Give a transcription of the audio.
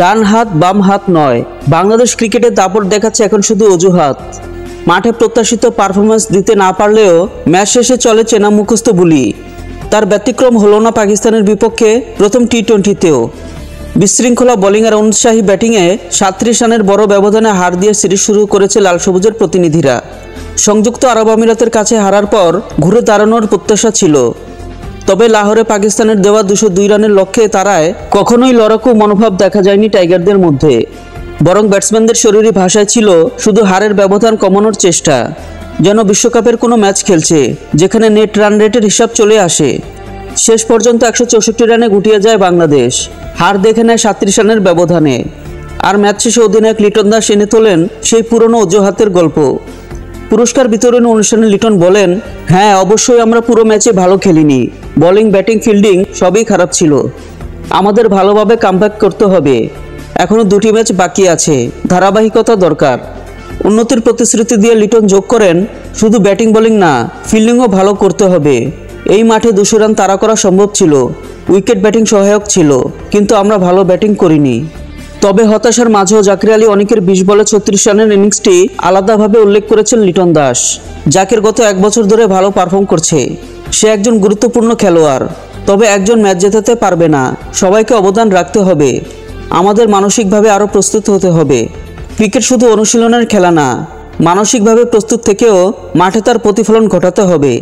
ডান হাত বাম হাত নয়, বাংলাদেশ ক্রিকেটের দাপট দেখাচ্ছে এখন শুধু অজুহাত। মাঠে প্রত্যাশিত পারফরম্যান্স দিতে না পারলেও ম্যাচ শেষে চলে চেনা মুখস্থ বুলি। তার ব্যতিক্রম হলো না পাকিস্তানের বিপক্ষে প্রথম টি-20তেও। বিশৃঙ্খলা বোলিং আর উৎসাহী ব্যাটিংয়ে 37 রানের বড় ব্যবধানে হার দিয়ে সিরিজ শুরু করেছে লাল সবুজের প্রতিনিধিরা। সংযুক্ত আরব আমিরাতের কাছে হারার পর ঘুরে দাঁড়ানোর প্রত্যাশা ছিল, তবে লাহোরে পাকিস্তানের দেওয়া 202 রানের লক্ষ্যে তারায় কখনোই লড়াকু মনোভাব দেখা যায়নি টাইগারদের মধ্যে। বরং ব্যাটসম্যানদের শরীরী ভাষায় ছিল শুধু হারের ব্যবধান কমানোর চেষ্টা, যেন বিশ্বকাপের কোনো ম্যাচ খেলছে যেখানে নেট রান রেটের হিসাব চলে আসে। শেষ পর্যন্ত 164 রানে গুটিয়ে যায় বাংলাদেশ, হার দেখে নেয় 37 রানের ব্যবধানে। আর ম্যাচ শেষে অধিনায়ক লিটন দাস এনে তোলেন সেই পুরনো অজুহাতের গল্প। পুরস্কার বিতরণী অনুষ্ঠানে লিটন বলেন, হ্যাঁ অবশ্যই আমরা পুরো ম্যাচে ভালো খেলিনি, বোলিং ব্যাটিং ফিল্ডিং সবই খারাপ ছিল। আমাদের ভালোভাবে কামব্যাক করতে হবে, এখনও 2টি ম্যাচ বাকি আছে, ধারাবাহিকতা দরকার। উন্নতির প্রতিশ্রুতি দিয়ে লিটন যোগ করেন, শুধু ব্যাটিং বোলিং না, ফিল্ডিংও ভালো করতে হবে। এই মাঠে 200 রান তাড়া করা সম্ভব ছিল, উইকেট ব্যাটিং সহায়ক ছিল, কিন্তু আমরা ভালো ব্যাটিং করিনি। তবে হতাশার মাঝেও জাকির আলী অনেকের 20 বলে 36 রানের ইনিংসটি আলাদাভাবে উল্লেখ করেছেন লিটন দাস। জাকির গত 1 বছর ধরে ভালো পারফর্ম করছে, সে একজন গুরুত্বপূর্ণ খেলোয়াড়। তবে একজন ম্যাচ জেতাতে পারবে না, সবাইকে অবদান রাখতে হবে। আমাদের মানসিকভাবে আরও প্রস্তুত হতে হবে। ক্রিকেট শুধু অনুশীলনের খেলা না, মানসিকভাবে প্রস্তুত থেকেও মাঠে তার প্রতিফলন ঘটাতে হবে।